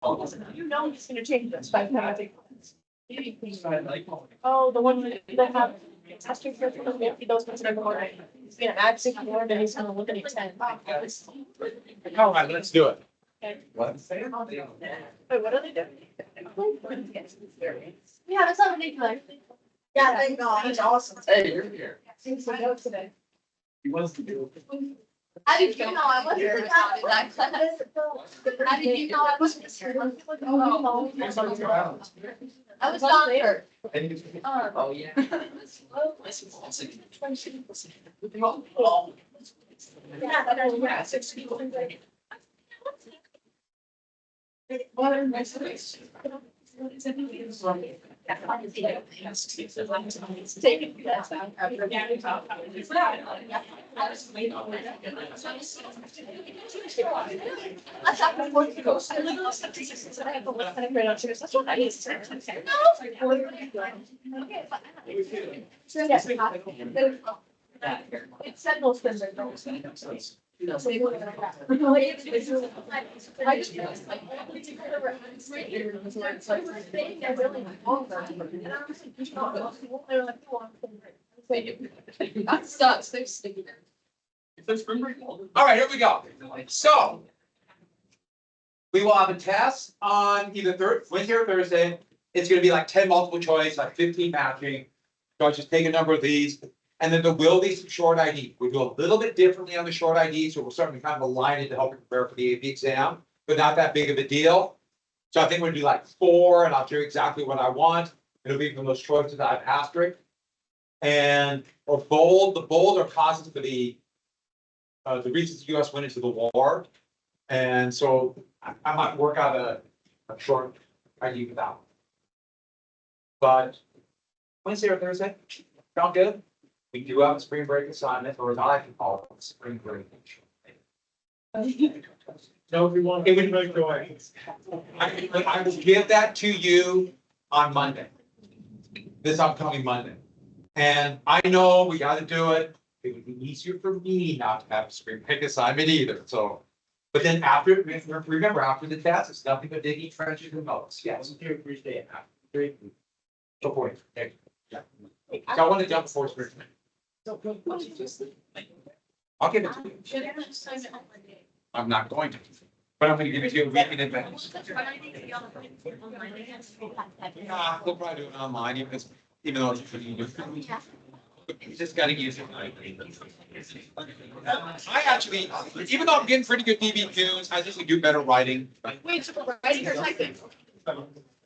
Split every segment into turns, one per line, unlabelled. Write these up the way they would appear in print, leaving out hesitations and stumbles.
You know he's gonna change this by the time I think. Oh, the one that have. Asking for those ones are more. He's gonna add 6 more, then he's gonna look at 10.
All right, let's do it.
Okay.
What?
Wait, what are they doing?
Yeah, that's not ridiculous. Yeah, thank God.
He's awesome.
Hey, you're here.
Seems to go today.
He wants to do it.
How did you know I wasn't the top of that class? How did you know I wasn't the student? I was doctor.
Oh, yeah.
That's what I used to. It said those things are those. I just like.
That sucks, they're sticky.
All right, here we go. So we will have a test on either Wednesday or Thursday. It's going to be like 10 multiple choice, like 15 matching. So I just take a number of these, and then there will be some short ID. We'll do a little bit differently on the short ID, so we'll certainly kind of align it to help you prepare for the AP exam, but not that big of a deal. So I think we're gonna do like 4, and I'll show you exactly what I want. It'll be from those choices I've asterisked. And or bold, the bold are causes for the reasons the US went into the war. And so I might work out a short ID for that. But Wednesday or Thursday, sound good? We do have a spring break assignment, or as I can call it, spring break.
No, if you want.
It would make noise. I will give that to you on Monday. This upcoming Monday. And I know we gotta do it. It would be easier for me not to have a spring break assignment either, so. But then after, remember, after the test, it's nothing but digging trenches and notes, yes. Go for it. There. Yeah. So I want to jump before spring. I'll give it to you. I'm not going to, but I'm gonna give it to you a week in advance. Yeah, we'll probably do it online, even though it's pretty new. You just gotta use it. I actually, even though I'm getting pretty good DBQs, I just do better writing.
Wait, so writing or typing?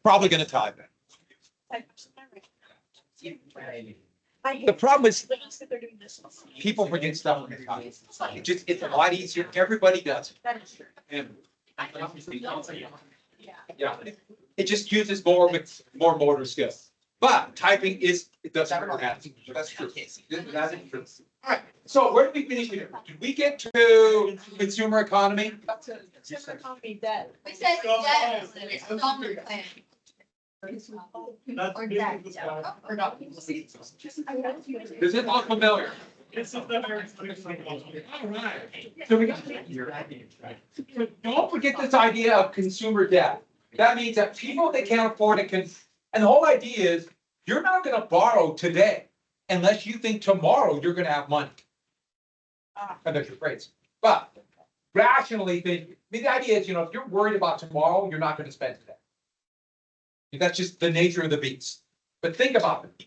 Probably gonna type it. The problem is
They're doing this.
people forget stuff. It's a lot easier. Everybody does.
That is true.
And
Yeah.
yeah, it just uses more motor skills. But typing it doesn't really have. That's true. That is true. All right. So where did we finish here? Did we get to consumer economy?
Consumer economy debt.
We said that is an installment plan.
That's
Or
business
that,
plan.
or not.
Does it look familiar?
This is the very.
All right. So we got. So don't forget this idea of consumer debt. That means that people that can't afford it can, and the whole idea is you're not going to borrow today unless you think tomorrow you're going to have money. And that's your phrase. But rationally think, I mean, the idea is, if you're worried about tomorrow, you're not going to spend today. That's just the nature of the beast. But think about it.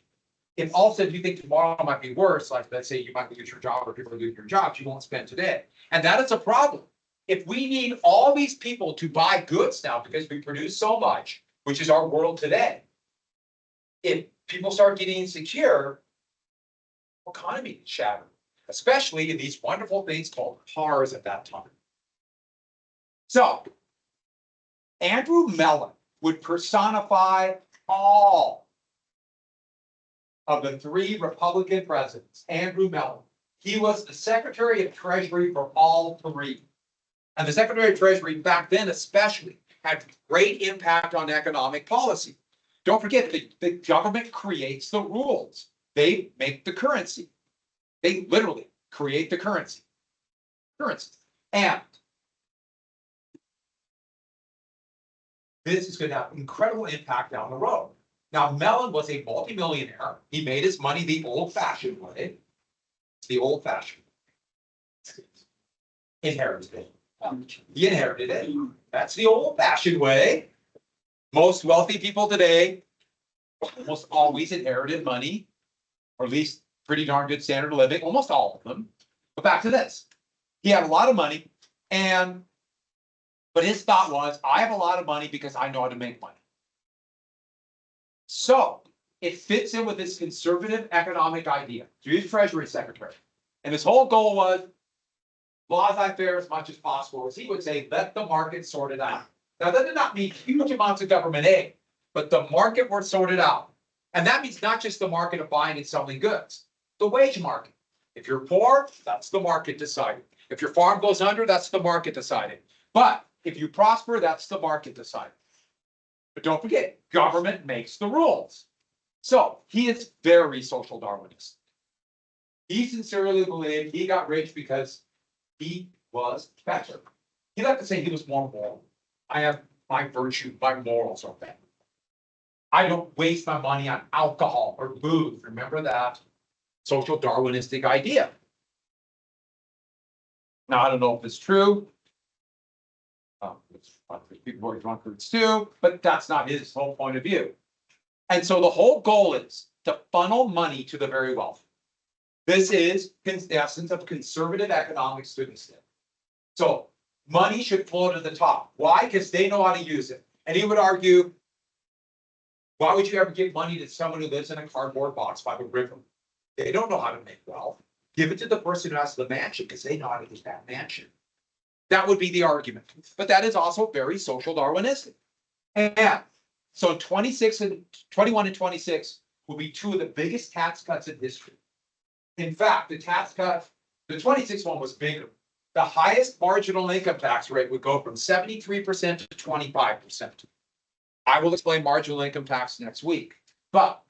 If all of a sudden you think tomorrow might be worse, like let's say you might lose your job or people are losing your jobs, you won't spend today. And that is a problem. If we need all these people to buy goods now because we produce so much, which is our world today, if people start getting insecure, the economy is shattered, especially in these wonderful things called cars at that time. So Andrew Mellon would personify all of the 3 Republican presidents. Andrew Mellon. He was the Secretary of Treasury for all 3. And the Secretary of Treasury back then especially had great impact on economic policy. Don't forget, the government creates the rules. They make the currency. They literally create the currency. And this is gonna have incredible impact down the road. Now, Mellon was a multimillionaire. He made his money the old-fashioned way. It's the old-fashioned. Inherited it. He inherited it. That's the old-fashioned way. Most wealthy people today almost always inherited money, or at least pretty darn good standard of living, almost all of them. But back to this. He had a lot of money, but his thought was, I have a lot of money because I know how to make money. So it fits in with this conservative economic idea. So he's Treasury Secretary. And his whole goal was laissez-faire as much as possible. As he would say, let the market sort it out. Now, that did not mean huge amounts of government aid, but the market were sorted out. And that means not just the market of buying and selling goods, the wage market. If you're poor, that's the market deciding. If your farm goes under, that's the market deciding. But if you prosper, that's the market deciding. But don't forget, government makes the rules. So he is very social Darwinist. He sincerely believed he got rich because he was better. He liked to say he was more moral. I have my virtue, my morals are better. I don't waste my money on alcohol or booze. Remember that social Darwinistic idea. Now, I don't know if it's true. People are drunkards too, but that's not his whole point of view. And so the whole goal is to funnel money to the very wealthy. This is the essence of conservative economics to this day. So money should flow to the top. Why? Because they know how to use it. And he would argue, why would you ever give money to someone who lives in a cardboard box by the river? They don't know how to make wealth. Give it to the person who has the mansion because they know how to use that mansion. That would be the argument. But that is also very social Darwinistic. And so 21 and 26 will be two of the biggest tax cuts in history. In fact, the tax cut, the 26 one was bigger. The highest marginal income tax rate would go from 73% to 25%. I will explain marginal income tax next week. But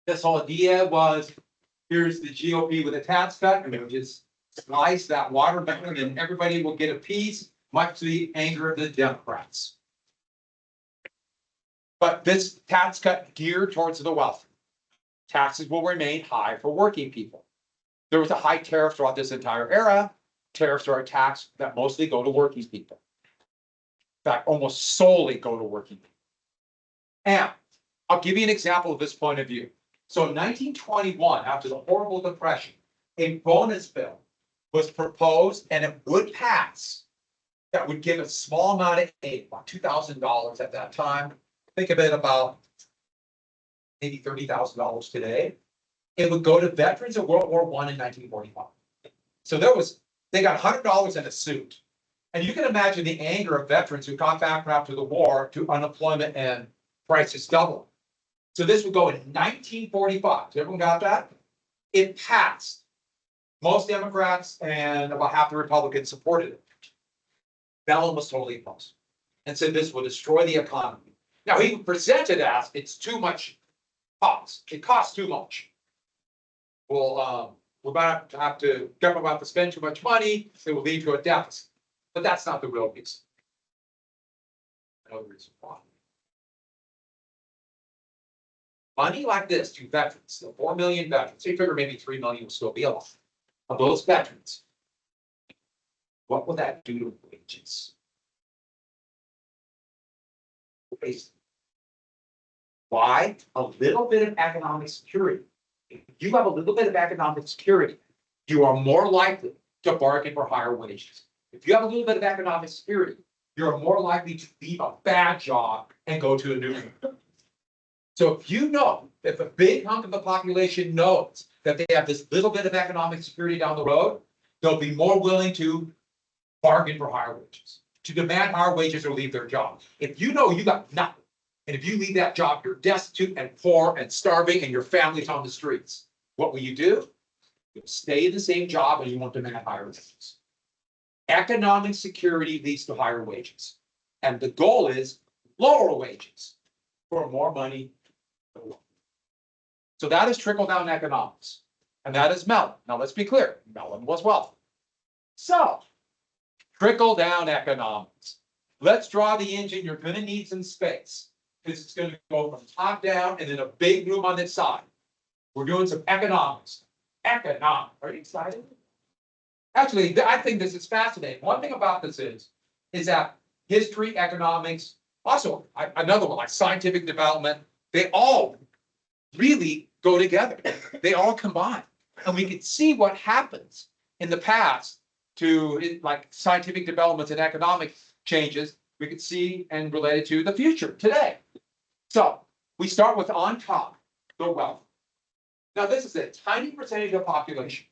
this whole idea was, here's the GOP with a tax cut, and we'll just slice that watermelon and everybody will get a piece, much to the anger of the Democrats. But this tax cut geared towards the wealthy. Taxes will remain high for working people. There was a high tariff throughout this entire era. Tariffs are a tax that mostly go to working people. In fact, almost solely go to working people. And I'll give you an example of this point of view. So in 1921, after the horrible depression, a bonus bill was proposed and it would pass. That would give a small amount of aid, about $2,000 at that time. Think of it about maybe $30,000 today. It would go to veterans of World War I in 1945. So they got $100 in a suit. And you can imagine the anger of veterans who got back after the war to unemployment and prices double. So this would go in 1945. So everyone got that? It passed. Most Democrats and about half the Republicans supported it. Mellon was totally opposed and said this would destroy the economy. Now he presented as it's too much cost. It costs too much. Well, we're about to have to, government will have to spend too much money. It will lead to a deficit. But that's not the real reason. Another reason why. Money like this to veterans, the 4 million veterans, so you figure maybe 3 million will still be alive. Of those veterans, what will that do to wages? Why? A little bit of economic security. If you have a little bit of economic security, you are more likely to bargain for higher wages. If you have a little bit of economic security, you're more likely to leave a bad job and go to a new one. So if you know, if a big hunk of the population knows that they have this little bit of economic security down the road, they'll be more willing to bargain for higher wages, to demand higher wages or leave their job. If you know you got nothing, and if you leave that job, you're destitute and poor and starving and your family's on the streets, what will you do? You'll stay in the same job and you won't demand higher wages. Economic security leads to higher wages. And the goal is lower wages for more money. So that is trickle-down economics. And that is Mellon. Now let's be clear, Mellon was wealthy. So, trickle-down economics. let's draw the engine. You're gonna need some space. Because it's gonna go from top down and then a big room on this side. We're doing some economics. Economics. Are you excited? Actually, I think this is fascinating. One thing about this is that history, economics, also another one like scientific development, they all really go together. They all combine. And we can see what happens in the past to like scientific developments and economic changes. We could see and relate it to the future today. So we start with on top, the wealth. Now, this is a tiny percentage of the population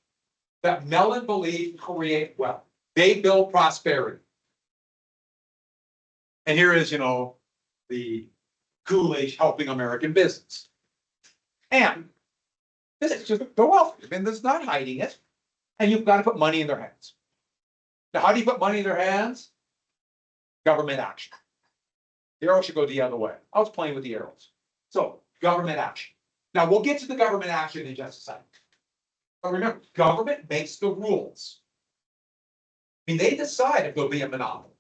that Mellon believed create wealth. They build prosperity. And here is, the Coolidge helping American business. And this is just the wealth. I mean, there's not hiding it. And you've got to put money in their hands. Now, how do you put money in their hands? Government action. The arrow should go the other way. I was playing with the arrows. So, government action. Now, we'll get to the government action in just a second. But remember, government makes the rules. I mean, they decide if there'll be a monopoly.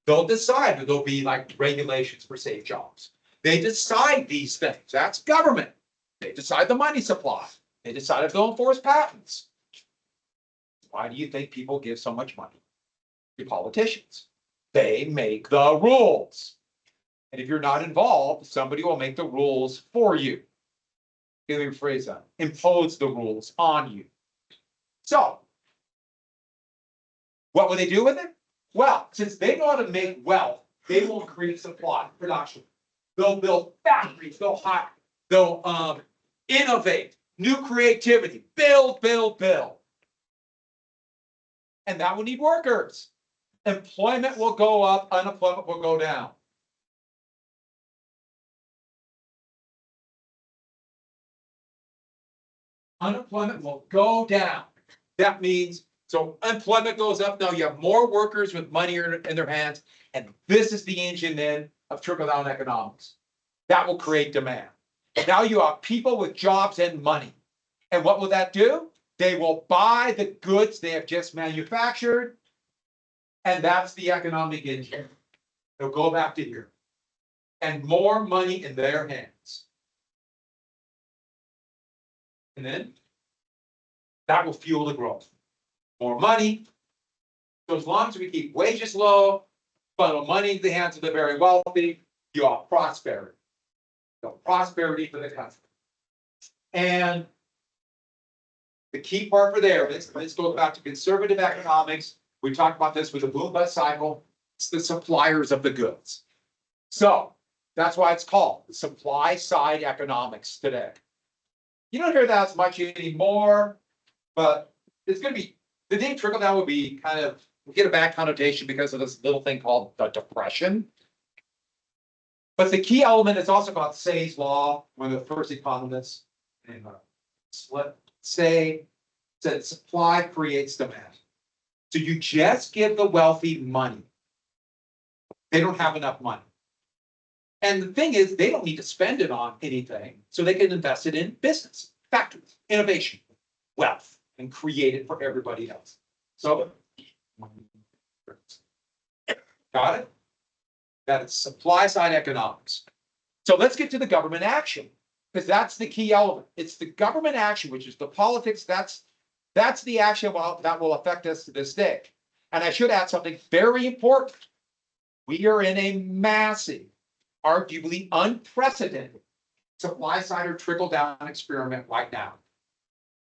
They'll decide if there'll be like regulations for safe jobs. They decide these things. That's government. They decide the money supply. They decide if they'll enforce patents. Why do you think people give so much money to politicians? They make the rules. And if you're not involved, somebody will make the rules for you. Let me rephrase that. Impose the rules on you. So, what will they do with it? Well, since they know how to make wealth, they will increase supply, production. They'll build factories, they'll innovate, new creativity, build. And that will need workers. Employment will go up, unemployment will go down. Unemployment will go down. That means, so employment goes up, now you have more workers with money in their hands, and this is the engine then of trickle-down economics. That will create demand. Now you have people with jobs and money. And what will that do? They will buy the goods they have just manufactured, and that's the economic engine. They'll go back to here. And more money in their hands. And then that will fuel the growth. More money. So as long as we keep wages low, funnel money into the hands of the very wealthy, you have prosperity. So prosperity for the country. And the key part for there, this goes back to conservative economics. We talked about this with the boom bust cycle. It's the suppliers of the goods. So that's why it's called the supply side economics today. You don't hear that as much anymore, but it's going to be, the name trickle down would be kind of, we get a bad connotation because of this little thing called the Depression. But the key element is also about Say's law, one of the first economists in Say said supply creates demand. So you just give the wealthy money. They don't have enough money. And the thing is, they don't need to spend it on anything, so they can invest it in business, factories, innovation, wealth, and create it for everybody else. So, got it? That is supply side economics. So let's get to the government action, because that's the key element. It's the government action, which is the politics. That's the action that will affect us to this day. And I should add something very important. We are in a massive, arguably unprecedented supply side or trickle down experiment right now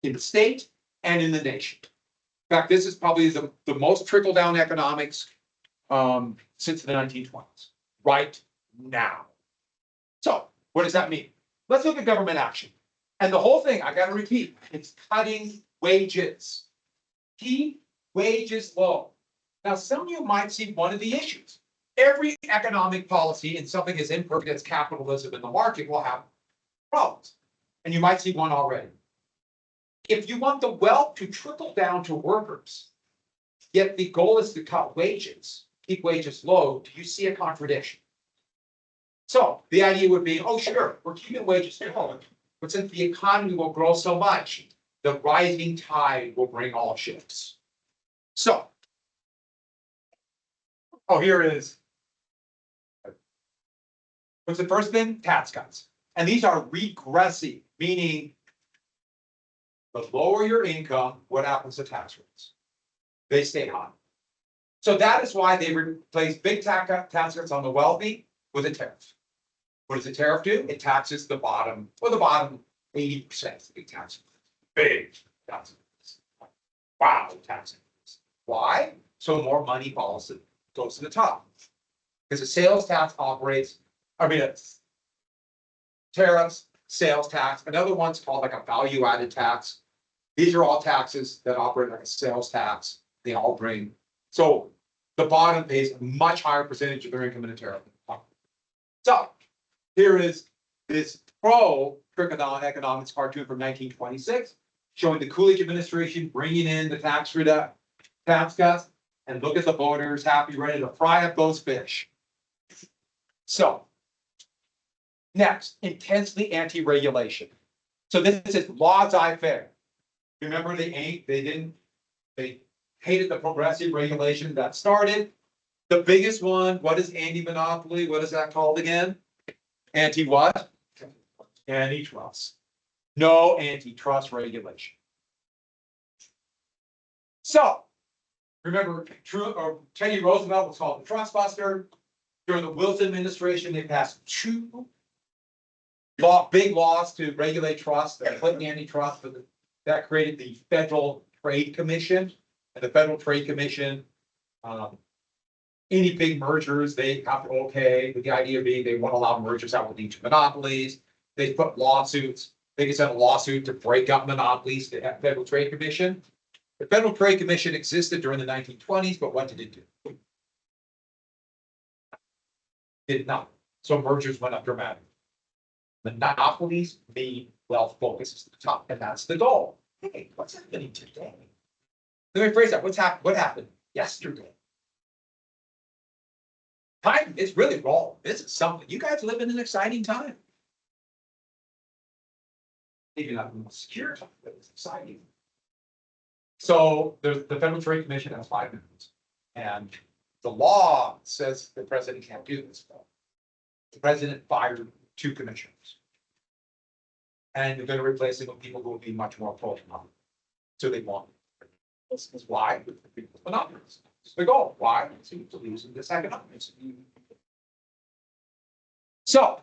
in the state and in the nation. In fact, this is probably the most trickle down economics since the 1920s, right now. So what does that mean? Let's look at government action. And the whole thing, I got to repeat, it's cutting wages. Keep wages low. Now, some of you might see one of the issues. Every economic policy in something as imperfect as capitalism in the market will have problems. And you might see one already. If you want the wealth to trickle down to workers, yet the goal is to cut wages, keep wages low, do you see a contradiction? So the idea would be, oh, sure, we're keeping wages low, but since the economy will grow so much, the rising tide will bring all ships. So, oh, here is What's the first thing? Tax cuts. And these are regressive, meaning the lower your income, what happens to tax rates? They stay high. So that is why they replace big tax cuts on the wealthy with a tariff. What does the tariff do? It taxes the bottom, or the bottom 80% of the big tax. Big tax. Wow, tax. Why? So more money goes to the top. Because the sales tax operates, it's tariffs, sales tax, another one's called like a value added tax. These are all taxes that operate like a sales tax. They all bring, so the bottom pays a much higher percentage of their income in a tariff. So here is this trickle-down economics cartoon from 1926, showing the Coolidge administration bringing in the tax cuts, and look at the voters happy, ready to fry up those fish. So next, intensely anti-regulation. So this is laissez-faire. Remember, they hated the progressive regulation that started. The biggest one, what is anti-monopoly? What is that called again? Anti what? Antitrust. No antitrust regulation. So remember, Teddy Roosevelt was called the trust buster. During the Wilson administration, they passed two big laws to regulate trust, the Clinton antitrust, but that created the Federal Trade Commission. And the Federal Trade Commission, any big mergers, they have to okay, with the idea being they won't allow mergers that would lead to monopolies. They put lawsuits. They can send a lawsuit to break up monopolies to the Federal Trade Commission. The Federal Trade Commission existed during the 1920s, but what did it do? Did not. So mergers went up dramatically. Monopolies mean wealth focuses to the top, and that's the goal. Hey, what's happening today? Let me phrase that. What happened yesterday? Time is really wrong. This is something. You guys live in an exciting time. Maybe not the most secure time, but it's exciting. So the Federal Trade Commission has 5 members. And the law says the president can't do this. The president fired 2 commissioners. And they're going to replace it with people who will be much more pro-monopoly. So they want it. This is why monopolies. It's the goal. Why? To losing this economics. So,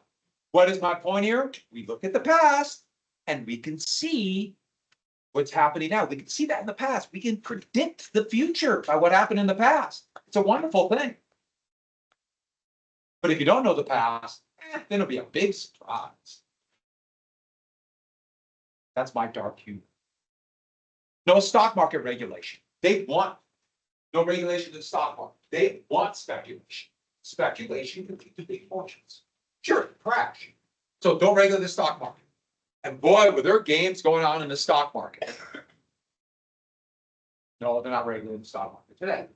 what is my point here? We look at the past and we can see what's happening now. We can see that in the past. We can predict the future by what happened in the past. It's a wonderful thing. But if you don't know the past, then it'll be a big surprise. That's my dark humor. No stock market regulation. They want no regulation of the stock market. They want speculation. Speculation can lead to big fortunes. Sure, crash. So don't regulate the stock market. And boy, were there games going on in the stock market. No, they're not regulating the stock market today.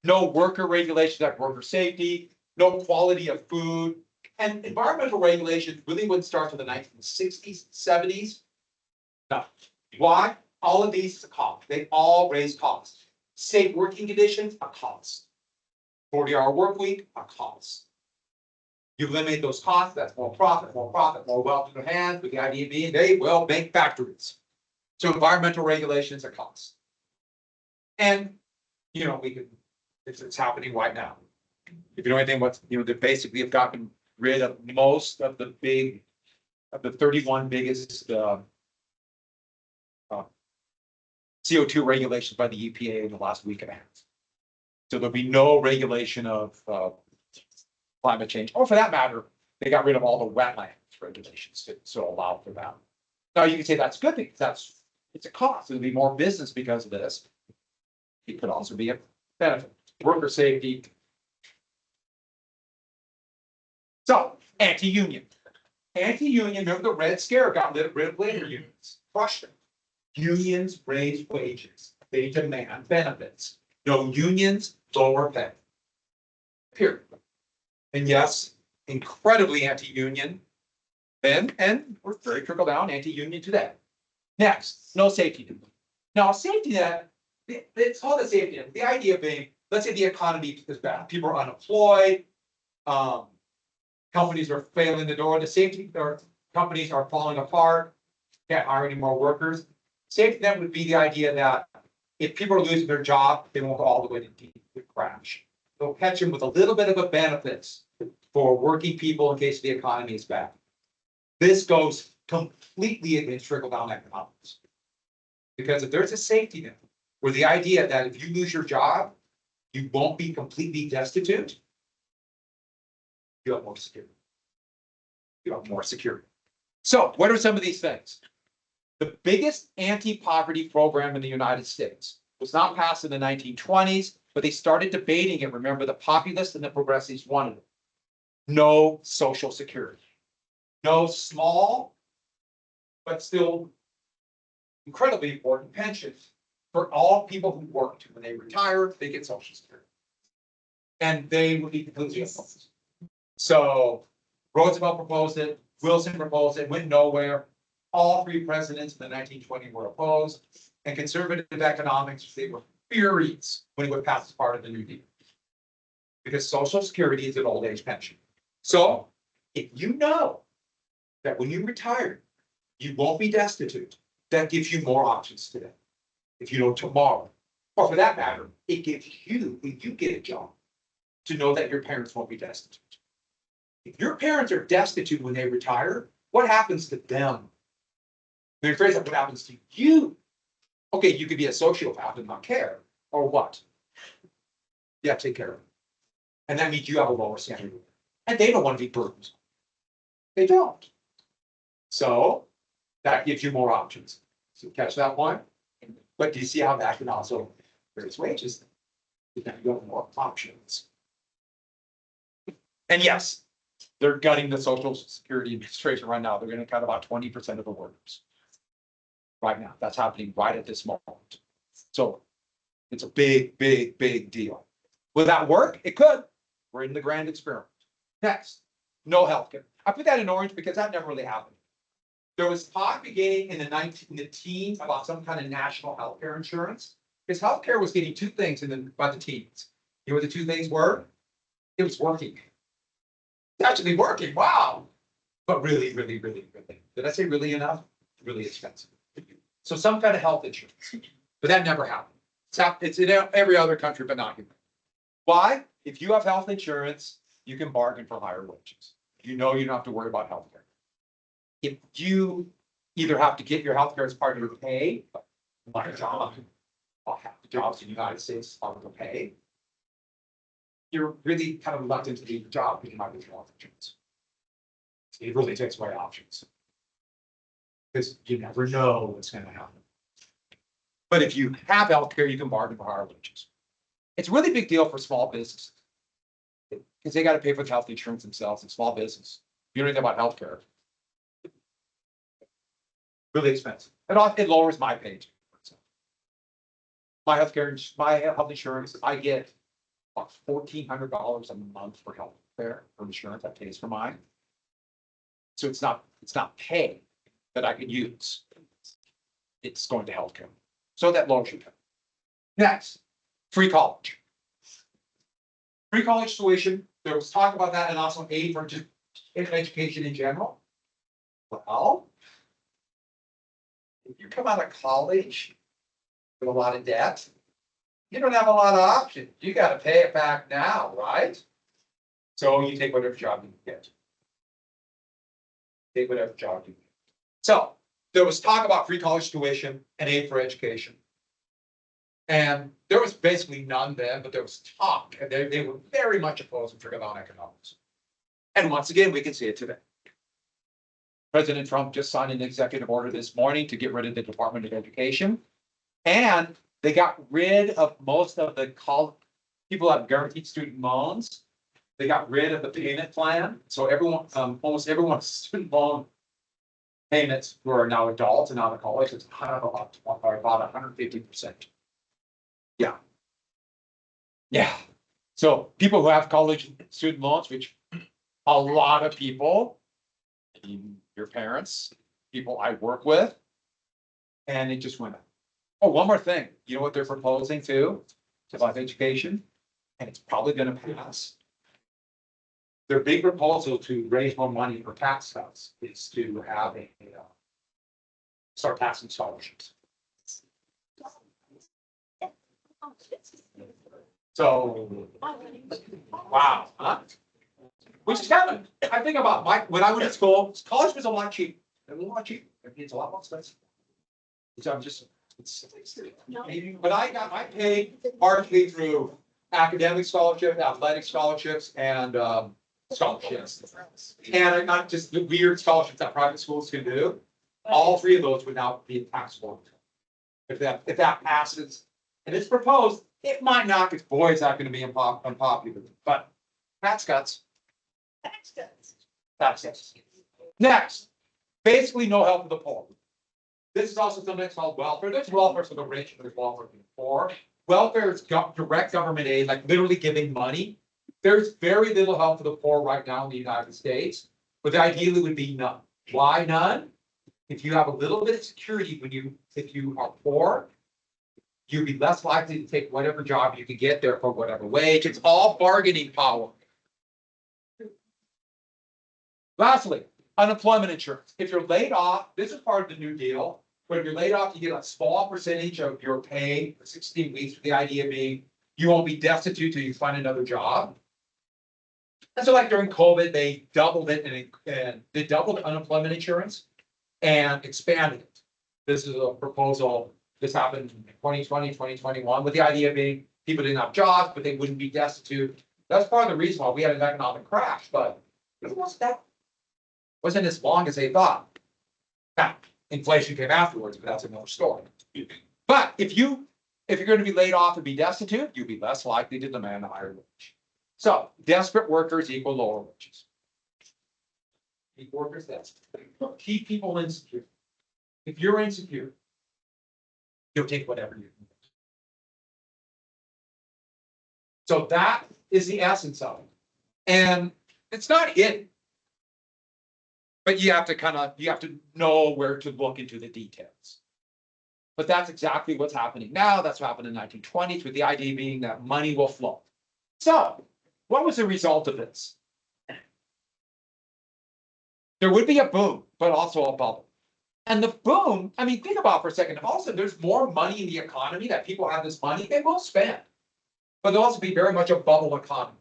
No worker regulations like worker safety, no quality of food. And environmental regulations really wouldn't start until the 1960s, 70s. No. Why? All of these is a cost. They all raise costs. Safe working conditions, a cost. 40-hour work week, a cost. You eliminate those costs, that's more profit, more wealth in their hands, with the idea being they will make factories. So environmental regulations are costs. And, it's happening right now. If you know anything, they basically have gotten rid of most of the 31 biggest CO2 regulations by the EPA in the last week and a half. So there'll be no regulation of climate change, or for that matter, they got rid of all the wetlands regulations to so allow for that. Now you can say that's good because it's a cost. There'll be more business because of this. It could also be a benefit. Worker safety. So anti-union. Anti-union, remember the Red Scare got rid of labor unions, crushed them. Unions raise wages. They demand benefits. No unions, lower pay. Period. And yes, incredibly anti-union then, and we're very trickle down anti-union today. Next, no safety net. Now, a safety net, it's called a safety net. The idea being, let's say the economy is bad, people are unemployed, companies are failing the door, the safety, or companies are falling apart, can't hire any more workers. Safety net would be the idea that if people are losing their job, they won't go all the way to deep crash. They'll catch them with a little bit of a benefits for working people in case the economy is bad. This goes completely against trickle-down economics. Because if there's a safety net, where the idea that if you lose your job, you won't be completely destitute, you have more security. You have more security. So what are some of these things? The biggest anti-poverty program in the United States was not passed in the 1920s, but they started debating it. Remember, the populists and the progressives wanted it. No Social Security. No small, but still incredibly important pensions for all people who worked. When they retire, they get Social Security. And they would be completely opposed. So Roosevelt proposed it, Wilson proposed it, went nowhere. All three presidents in the 1920s were opposed, and conservative economics, they were furious when it would pass as part of the New Deal. Because Social Security is an old age pension. So if you know that when you retire, you won't be destitute, that gives you more options today. If you know tomorrow, or for that matter, it gives you, when you get a job, to know that your parents won't be destitute. If your parents are destitute when they retire, what happens to them? They're afraid of what happens to you. Okay, you could be a sociopath and not care, or what? Yeah, take care of them. And that means you have a lower standard. And they don't want to be burdened. They don't. So that gives you more options. So catch that one. But do you see how that can also raise wages? You have more options. And yes, they're gutting the Social Security Administration right now. They're going to cut about 20% of the workers. Right now, that's happening right at this moment. So it's a big, big, big deal. Will that work? It could. We're in the grand experiment. Next, no healthcare. I put that in orange because that never really happened. There was talk beginning in the teens about some kind of national healthcare insurance, because healthcare was getting two things by the teens. You know what the two things were? It was working. It's actually working. Wow. But really, really, really, really. Did I say really enough? Really expensive. So some kind of health insurance. But that never happened. It's in every other country, but not here. Why? If you have health insurance, you can bargain for higher wages. You know you don't have to worry about healthcare. If you either have to get your healthcare as part of your pay, like a job, half the jobs in the United States are to pay, you're really kind of reluctant to leave your job because you might lose your health insurance. It really takes away options. Because you never know what's going to happen. But if you have healthcare, you can bargain for higher wages. It's a really big deal for small businesses. Because they got to pay for the health insurance themselves in small business. You know anything about healthcare. Really expensive. It lowers my pay. My health insurance, I get about $1,400 a month for healthcare for insurance that pays for mine. So it's not pay that I can use. It's going to healthcare. So that lowers your pay. Next, free college. Free college tuition. There was talk about that and also aid for just education in general. Well, if you come out of college with a lot of debt, you don't have a lot of options. You got to pay it back now, right? So you take whatever job you can get. Take whatever job you can get. So there was talk about free college tuition and aid for education. And there was basically none then, but there was talk, and they were very much opposed to trickle-down economics. And once again, we can see it today. President Trump just signed an executive order this morning to get rid of the Department of Education. And they got rid of most of the people who have guaranteed student loans. They got rid of the payment plan. So everyone, almost everyone's student loan payments who are now adults and out of college, it's about 150%. Yeah. Yeah. So people who have college student loans, which a lot of people, your parents, people I work with, and it just went up. Oh, one more thing. You know what they're proposing too? It's about education, and it's probably going to pass. their big proposal to raise more money for tax cuts is to have start passing scholarships. So, wow, huh? Which is happened. I think about when I went to school, college was a lot cheaper. It was a lot cheaper. It's a lot more expensive. So I'm just, but I paid partially through academic scholarships, athletic scholarships, and scholarships. And I got just the weird scholarships that private schools can do. All three of those would now be taxable. If that passes, and it's proposed, it might not, because boy, is that going to be unpopular, but tax cuts. Tax cuts. Next, basically no help for the poor. This is also something that's called welfare. There's welfare for the rich, there's welfare for the poor. Welfare is direct government aid, like literally giving money. There's very little help for the poor right now in the United States, but ideally would be none. Why none? If you have a little bit of security if you are poor, you'd be less likely to take whatever job you can get there for whatever wage. It's all bargaining power. Lastly, unemployment insurance. If you're laid off, this is part of the New Deal. But if you're laid off, you get a small percentage of your pay for 16 weeks, with the idea being you won't be destitute till you find another job. And so like during COVID, they doubled it and they doubled unemployment insurance and expanded it. This is a proposal. This happened in 2020, 2021, with the idea being people didn't have jobs, but they wouldn't be destitute. That's part of the reason why we had an economic crash, but it wasn't as long as they thought. Now, inflation came afterwards, but that's another story. But if you're going to be laid off and be destitute, you'll be less likely to demand a higher wage. So desperate workers equal lower wages. Keep workers desperate. Keep people insecure. If you're insecure, you'll take whatever you can get. So that is the essence of it. And it's not hidden. But you have to know where to look into the details. But that's exactly what's happening now. That's what happened in the 1920s, with the idea being that money will flow. So what was the result of this? There would be a boom, but also a bubble. And the boom, I mean, think about it for a second. Also, there's more money in the economy, that people have this money, they will spend. But there'll also be very much a bubble economy.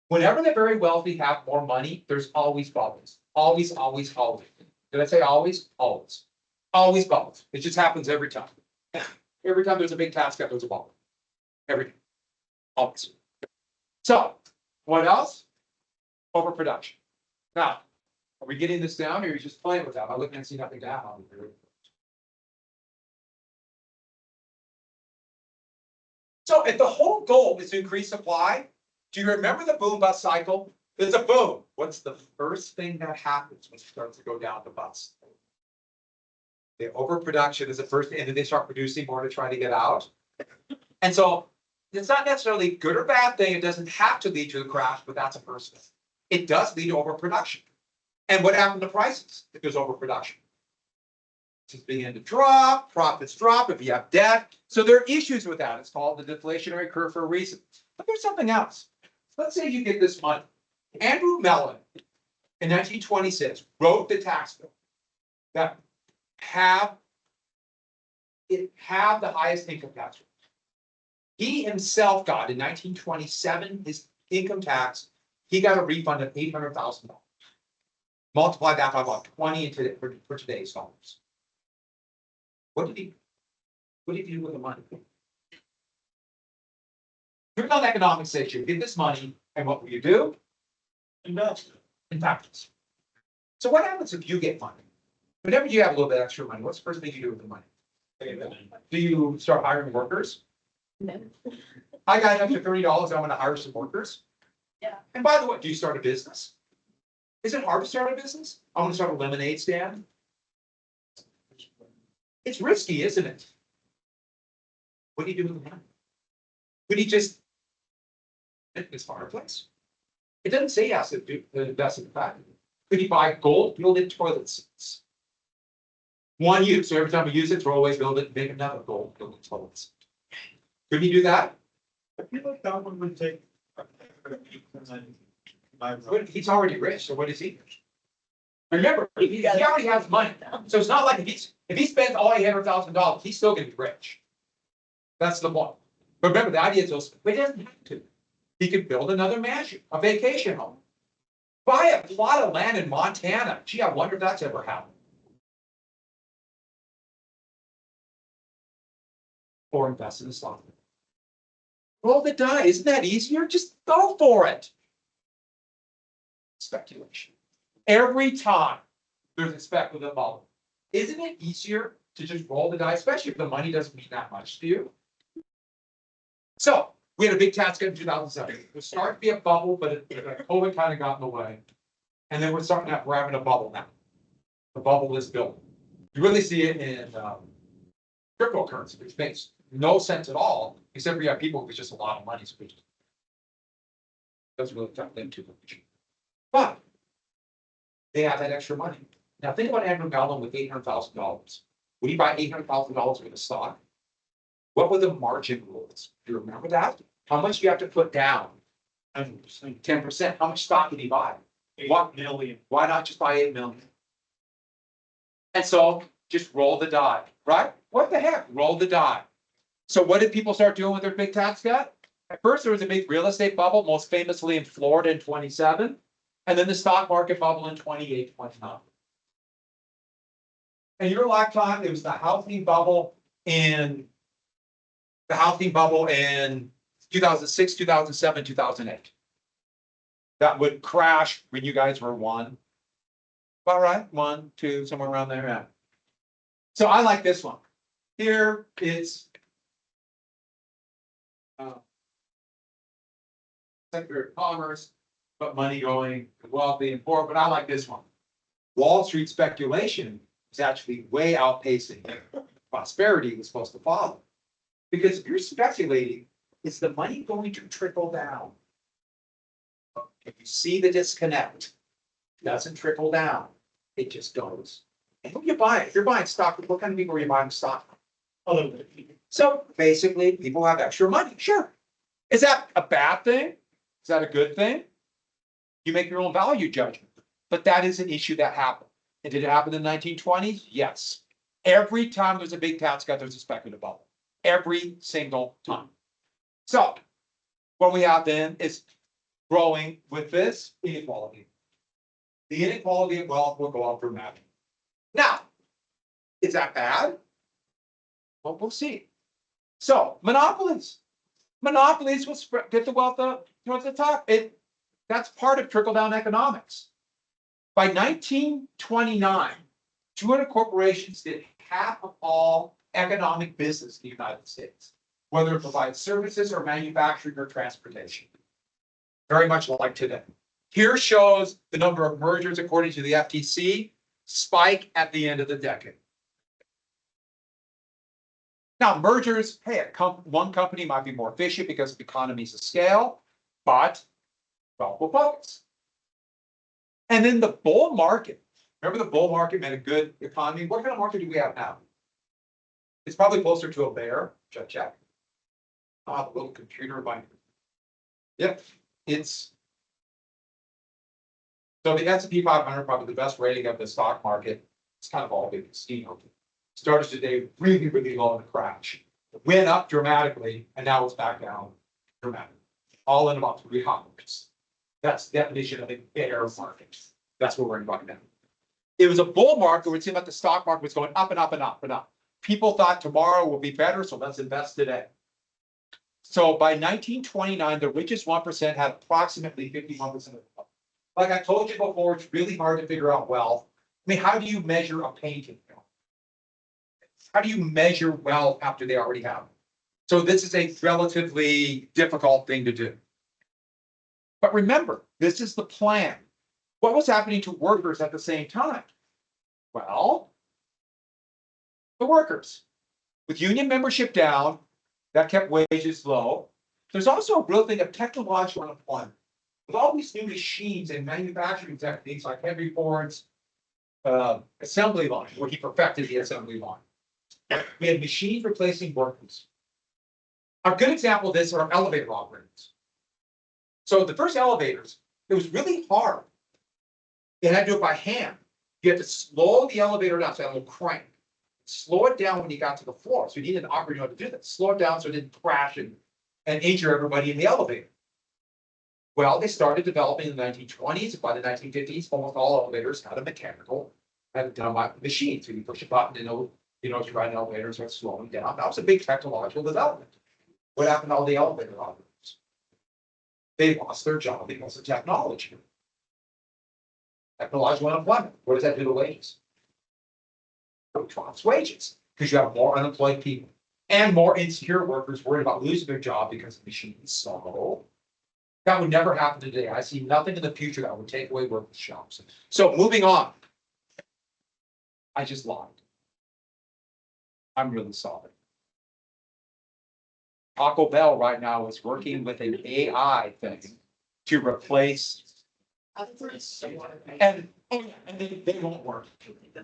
Whenever the very wealthy have more money, there's always bubbles. Always, always, always. Did I say always? Always. Always bubbles. It just happens every time. Every time there's a big tax cut, there's a bubble. Every time. Always. So, what else? Overproduction. Now, are we getting this down, or are you just playing with that? I'm looking and see nothing down. So if the whole goal is to increase supply, do you remember the boom bust cycle? There's a boom. What's the first thing that happens when it starts to go down the bust? The overproduction is the first thing, and then they start producing more to try to get out. And so it's not necessarily good or bad thing. It doesn't have to lead to a crash, but that's a first thing. It does lead to overproduction. And what happened to prices if there's overproduction? Just begin to drop, profits drop if you have debt. So there are issues with that. It's called the deflationary curve for a reason. But there's something else. Let's say you get this money. Andrew Mellon in 1926 wrote the tax bill that have the highest income tax rate. He himself got in 1927 his income tax. He got a refund of $800,000. Multiply that by about 20 for today's dollars. What did he do with the money? You're not economics says you get this money, and what will you do? Invest. Invest. So what happens if you get money? Whenever you have a little bit extra money, what's the first thing you do with the money? Do you start hiring workers?
No.
I got an extra $30, I'm gonna hire some workers.
Yeah.
And by the way, do you start a business? Is it hard to start a business? I'm gonna start a lemonade stand. It's risky, isn't it? What do you do with the money? Could he just make this fireplace? It doesn't say he has to invest in the factory. Could he buy gold gilded toilet seats? One use, so every time we use it, throw away, build it, and make another gold gilded toilet seat. Could he do that?
I feel like that one would take
He's already rich, so what is he? Remember, he already has money, so it's not like if he spends all $800,000, he's still gonna be rich. That's the point. But remember, the idea is, but he doesn't have to. He could build another mansion, a vacation home. Buy a plot of land in Montana. Gee, I wonder if that's ever happened. Or invest in the stock market. Roll the die. Isn't that easier? Just go for it. Speculation. Every time there's a speculative bubble, isn't it easier to just roll the die, especially if the money doesn't mean that much to you? So we had a big tax cut in 2007. It was starting to be a bubble, but COVID kind of got in the way. And then we're having a bubble now. The bubble is building. You really see it in cryptocurrency, which makes no sense at all, except for you have people with just a lot of money, so it doesn't really affect them too much. But they have that extra money. Now think about Andrew Mellon with $800,000. Would he buy $800,000 worth of stock? What were the margin rules? Do you remember that? How much do you have to put down? 10%. How much stock did he buy?
8 million.
Why not just buy 8 million? And so just roll the die, right? What the heck? Roll the die. So what did people start doing with their big tax cut? At first, there was a big real estate bubble, most famously in Florida in 27, and then the stock market bubble in 28, 29. In your lifetime, it was the housing bubble in 2006, 2007, 2008. That would crash when you guys were one. All right, 1, 2, somewhere around there. Yeah. So I like this one. Here it's Secretary of Commerce, but money going to wealthy and poor. But I like this one. Wall Street speculation is actually way outpacing prosperity was supposed to follow. Because if you're speculating, is the money going to trickle down? If you see the disconnect, it doesn't trickle down, it just goes. And who you buy? If you're buying stock, what kind of people are you buying stock from? So basically, people have extra money. Sure. Is that a bad thing? Is that a good thing? You make your own value judgment. But that is an issue that happened. And did it happen in the 1920s? Yes. Every time there's a big tax cut, there's a speculative bubble. Every single time. So what we have then is growing with this inequality. The inequality of wealth will go up dramatically. Now, is that bad? Well, we'll see. So monopolies. Monopolies will get the wealth up towards the top. That's part of trickle-down economics. By 1929, 200 corporations did half of all economic business in the United States, whether it provides services or manufacturing or transportation. Very much like today. Here shows the number of mergers according to the FTC, spike at the end of the decade. Now, mergers, hey, one company might be more efficient because of economies of scale, but wealth will focus. And then the bull market. Remember the bull market meant a good economy? What kind of market do we have now? It's probably closer to a bear. Check. I'll have a little computer binder. Yep, it's. So the S&P 500, probably the best rating of the stock market. It's kind of all big casino. Started today really, really low in the crash. It went up dramatically, and now it's back down dramatically. All in about 3 hours. That's the definition of a bear market. That's what we're in right now. It was a bull market where it seemed like the stock market was going up and up and up and up. People thought tomorrow will be better, so let's invest today. So by 1929, the richest 1% had approximately 51% of the wealth. Like I told you before, it's really hard to figure out wealth. I mean, how do you measure a painting? How do you measure wealth after they already have it? So this is a relatively difficult thing to do. But remember, this is the plan. What was happening to workers at the same time? Well, the workers. With union membership down, that kept wages low. There's also a real thing of technological unemployment. With all these new machines and manufacturing techniques like Henry Ford's assembly line, where he perfected the assembly line. We had machines replacing workers. A good example of this are elevator operators. So the first elevators, It was really hard. You had to do it by hand. You had to slow the elevator down, so it had a little crank. Slow it down when you got to the floor. So you needed an operator to do that. Slow it down so it didn't crash and injure everybody in the elevator. Well, they started developing in the 1920s. By the 1950s, almost all elevators had a mechanical, had it done by machine. So you push a button and it'll, if you ride an elevator, it starts slowing down. That was a big technological development. What happened to all the elevator operators? They lost their job because of technology. Technological unemployment. What does that do to wages? It drops wages because you have more unemployed people and more insecure workers worried about losing their job because the machine is slow. That would never happen today. I see nothing in the future that would take away workers' jobs. So moving on. I just lied. I'm really sorry. Taco Bell right now is working with an AI thing to replace. And they won't work,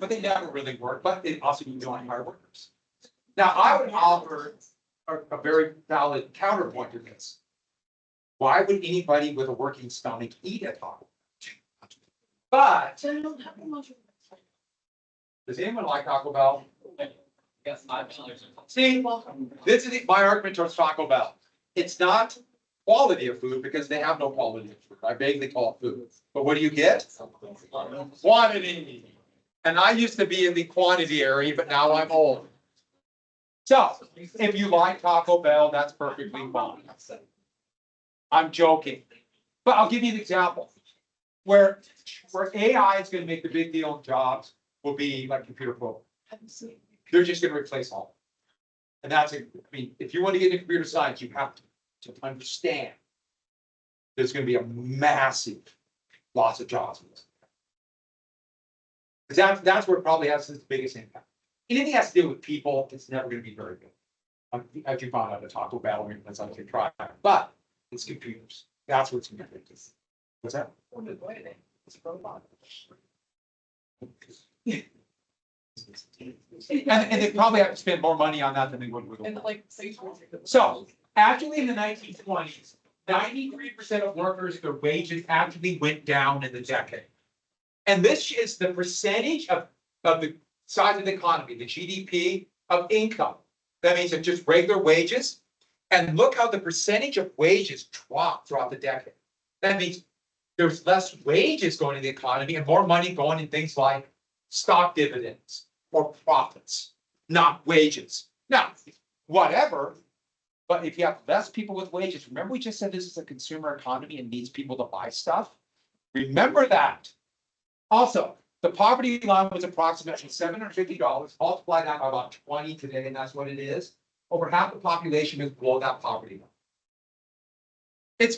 but they never really work, but they also you don't hire workers. Now, I would offer a very valid counterpoint to this. Why would anybody with a working stomach eat at Taco Bell? But does anyone like Taco Bell?
Yes,
See, this is my argument towards Taco Bell. It's not quality of food because they have no quality of food. I vaguely call it food. But what do you get? Quantity. And I used to be in the quantity area, but now I'm old. So if you like Taco Bell, that's perfectly fine. I'm joking. But I'll give you an example. Where AI is going to make the big deal in jobs will be like computer programs. They're just going to replace all. And that's, if you want to get into computer science, you have to understand there's going to be a massive loss of jobs. Because that's where it probably has its biggest impact. Anything that has to do with people, it's never going to be very good. As you found out at Taco Bell, or that's how you try. But it's computers. That's what's going to be. What's that? It's a robot. And they probably have to spend more money on that than they would with. So actually in the 1920s, 93% of workers, their wages actually went down in the decade. And this is the percentage of the size of the economy, the GDP of income. That means of just regular wages. And look how the percentage of wages dropped throughout the decade. That means there's less wages going to the economy and more money going in things like stock dividends or profits, not wages. Now, whatever, but if you have less people with wages, remember we just said this is a consumer economy and needs people to buy stuff? Remember that. Also, the poverty line was approximately $750, multiply that by about 20 today, and that's what it is. Over half the population is below that poverty line. It's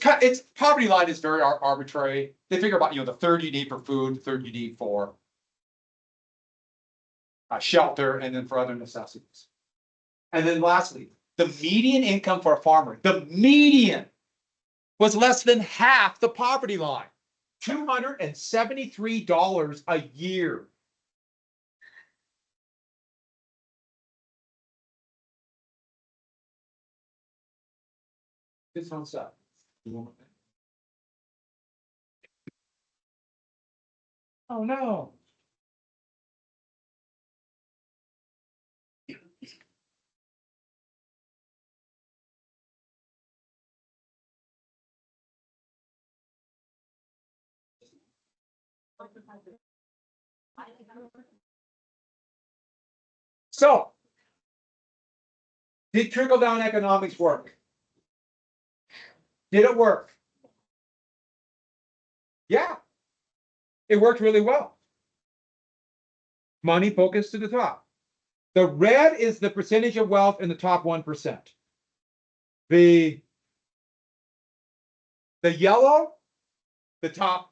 poverty line is very arbitrary. They figure about, the third you need for food, the third you need for shelter, and then for other necessities. And then lastly, the median income for a farmer, the median was less than half the poverty line, $273 a year. This one's up. Oh no. So, did trickle-down economics work? Did it work? Yeah, it worked really well. Money focused to the top. The red is the percentage of wealth in the top 1%. The yellow, the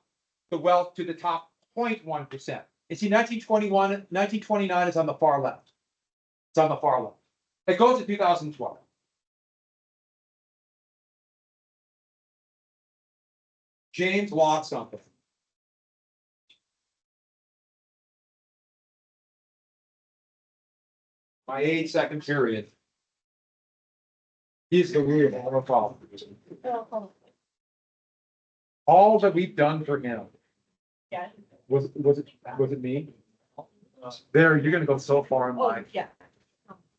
wealth to the top 0.1%. You see 1929 is on the far left. It's on the far left. It goes to 2012. James wants something. My 8-second period. He's the real problem. all that we've done for him.
Yeah.
Was it me? There, you're gonna go so far in
Oh,
life.
yeah.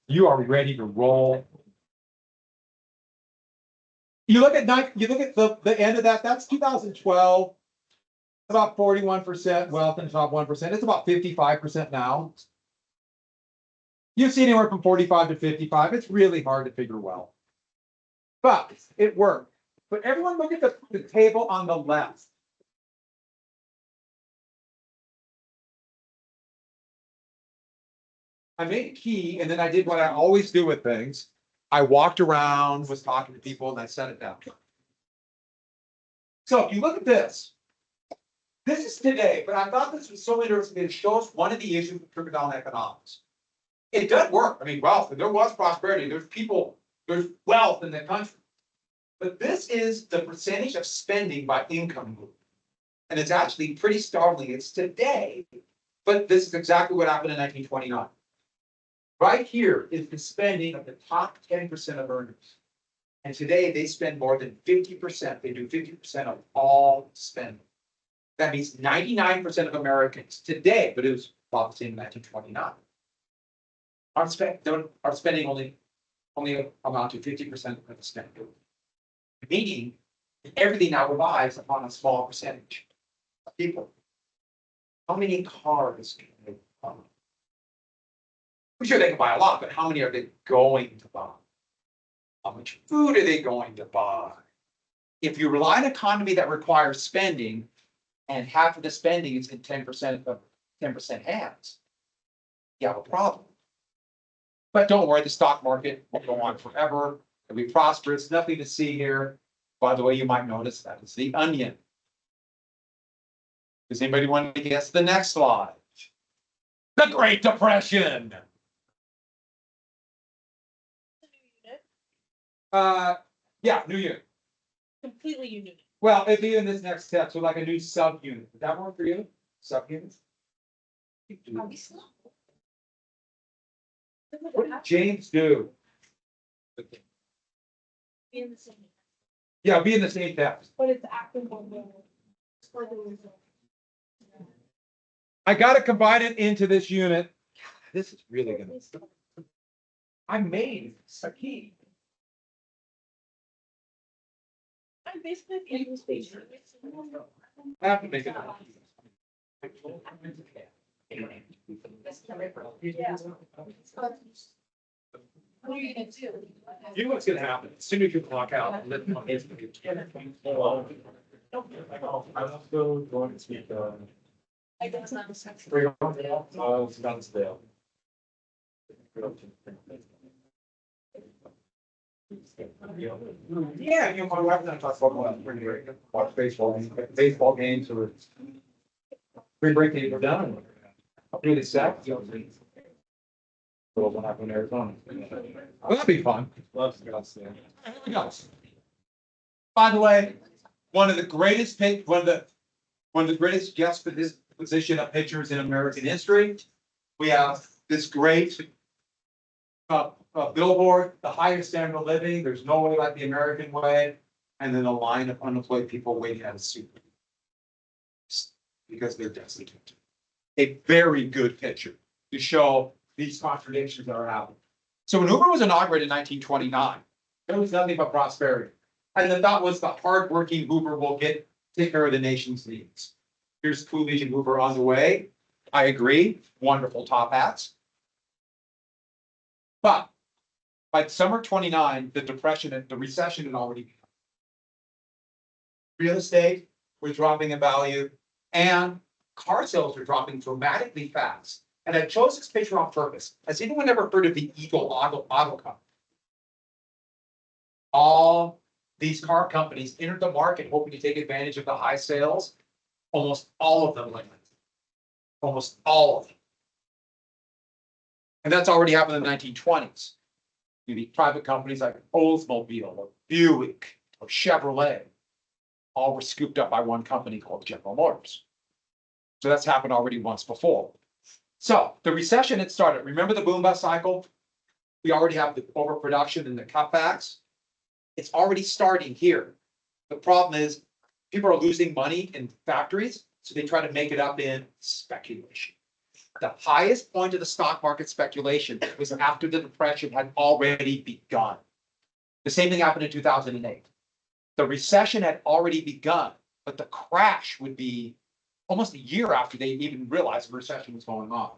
You are ready to roll. You look at the end of that, that's 2012. About 41% wealth in the top 1%. It's about 55% now. You see anywhere from 45 to 55. It's really hard to figure wealth. But it worked. But everyone look at the table on the left. I made a key and then I did what I always do with things. I walked around, was talking to people, and I set it down. So if you look at this, this is today, but I thought this was so interesting. It shows one of the issues with trickle-down economics. It does work. I mean, wealth, there was prosperity. There's people, there's wealth in the country. But this is the percentage of spending by income group. And it's actually pretty startling. It's today, but this is exactly what happened in 1929. Right here is the spending of the top 10% of earners. And today they spend more than 50%. They do 50% of all spending. That means 99% of Americans today, but it was about the same in 1929, are spending only amount to 50% of the spending. Meaning everything now relies upon a small percentage of people. How many cars can they buy? I'm sure they can buy a lot, but how many are they going to buy? How much food are they going to buy? If you rely on an economy that requires spending, and half of the spending is in 10% of 10% hands, you have a problem. But don't worry, the stock market will go on forever. It'll be prosperous. Nothing to see here. By the way, you might notice that is the onion. Does anybody want to guess the next slide? The Great Depression. Yeah, new unit.
Completely unique.
Well, it'd be in this next step, so like a new subunit. Would that work for you? Subunits? What did James do?
In the same.
Yeah, be in the same depth.
But it's acting on
I gotta combine it into this unit. This is really gonna. I made a key.
I'm basically at the end of the stage.
I have to make it.
Yeah. What are you gonna do?
You know what's gonna happen, as soon as you clock out.
I must go going to speak,
I guess not.
Scottsdale.
Yeah, you know, my wife and I talk about watch baseball games or. Spring break games are done. Really sad. What happened in Arizona? Well, that'd be fun.
Love Scottsdale.
Here we go. By the way, one of the greatest guest for this position of pitchers in American history. We have this great billboard, the highest standard of living. There's no way like the American way. And then a line of unemployed people waiting at a soup. Because they're destitute. A very good picture to show these contradictions that are happening. So when Uber was inaugurated in 1929, there was nothing but prosperity. And the thought was the hardworking Uber will take care of the nation's needs. Here's Coolidge and Uber on the way. I agree, wonderful top hats. But by summer 29, the depression and the recession had already begun. Real estate was dropping in value and car sales were dropping dramatically fast. And I chose this picture on purpose. Has anyone ever heard of the Eagle Auto Company? All these car companies entered the market hoping to take advantage of the high sales. Almost all of them went. Almost all of them. And that's already happened in the 1920s. The private companies like Oldsmobile or Buick or Chevrolet all were scooped up by one company called General Motors. So that's happened already once before. So the recession had started. Remember the boom bust cycle? We already have the overproduction and the cutbacks. It's already starting here. The problem is People are losing money in factories, so they try to make it up in speculation. The highest point of the stock market speculation was after the depression had already begun. The same thing happened in 2008. The recession had already begun, but the crash would be almost a year after they even realized the recession was going on.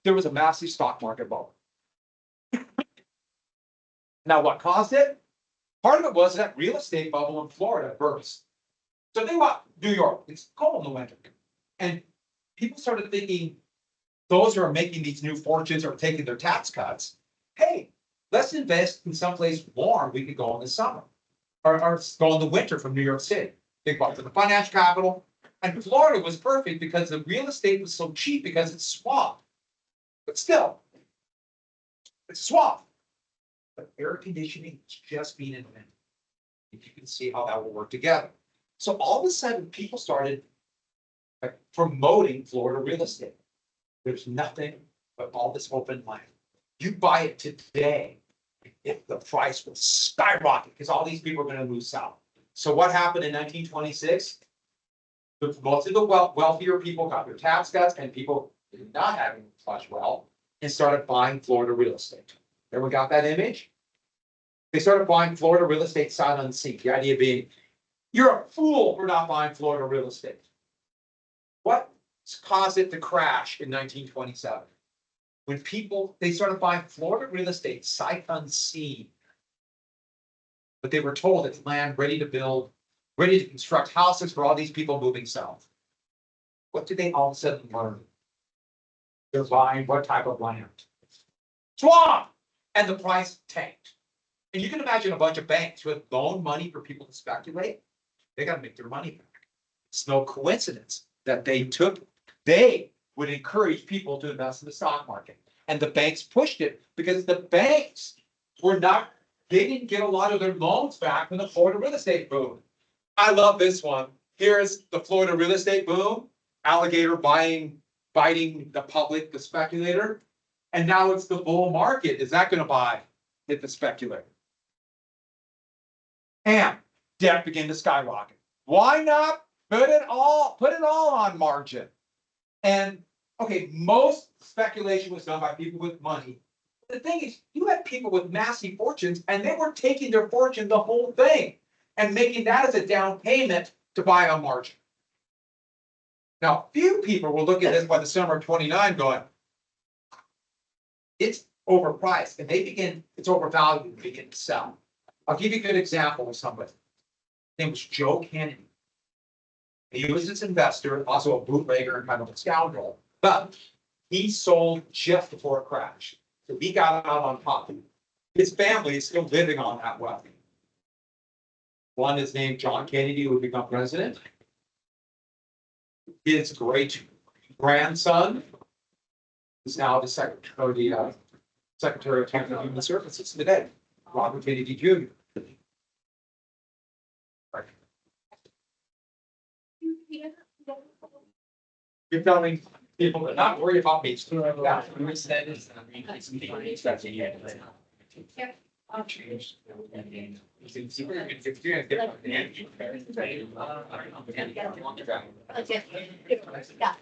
There was a massive stock market bubble. Now, what caused it? Part of it was that real estate bubble in Florida burst. So think about New York, it's cold in the winter. And people started thinking, those who are making these new fortunes or taking their tax cuts, hey, let's invest in someplace warm we could go in the summer. Or go in the winter from New York City. Think about it, the financial capital. And Florida was perfect because the real estate was so cheap because it's swamp. But still, it's swamp. But air conditioning is just being invented. If you can see how that will work together. So all of a sudden, people started promoting Florida real estate. There's nothing but all this open land. You buy it today, if the price will skyrocket because all these people are going to move south. So what happened in 1926? Most of the wealthier people got their tax cuts, and people did not having much wealth and started buying Florida real estate. Everyone got that image? They started buying Florida real estate sight unseen. The idea being, you're a fool for not buying Florida real estate. What caused it to crash in 1927? When they started buying Florida real estate sight unseen. But they were told it's land ready to build, ready to construct houses for all these people moving south. What did they all of a sudden learn? They're buying what type of land? Swamp! And the price tanked. And you can imagine a bunch of banks who have loaned money for people to speculate. They got to make their money back. It's no coincidence that they would encourage people to invest in the stock market. And the banks pushed it because the banks they didn't get a lot of their loans back when the Florida real estate boom. I love this one. Here's the Florida real estate boom. Alligator biting the public, the speculator. And now it's the bull market. Is that going to hit the speculator? And debt began to skyrocket. Why not put it all on margin? And okay, most speculation was done by people with money. The thing is, you had people with massive fortunes, and they were taking their fortune, the whole thing, and making that as a down payment to buy on margin. Now, few people will look at this by the summer of 29 going, it's overpriced, and it's overvalued and begin to sell. I'll give you a good example of somebody. His name was Joe Kennedy. He was this investor, also a bootlegger and kind of a scoundrel, but he sold just before it crashed. So he got out on top. His family is still living on that wealth. One is named John Kennedy, who would become president. His great grandson is now the Secretary of Human Services today, Robert Kennedy Jr. You're telling people to not worry about me.
Yeah,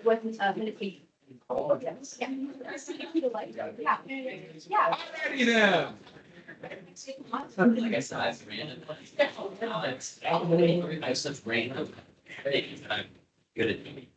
wasn't minute. Oh, yes, yeah. Yeah.
Alrighty then.
Like I said, I've ran. It's random. Good at me.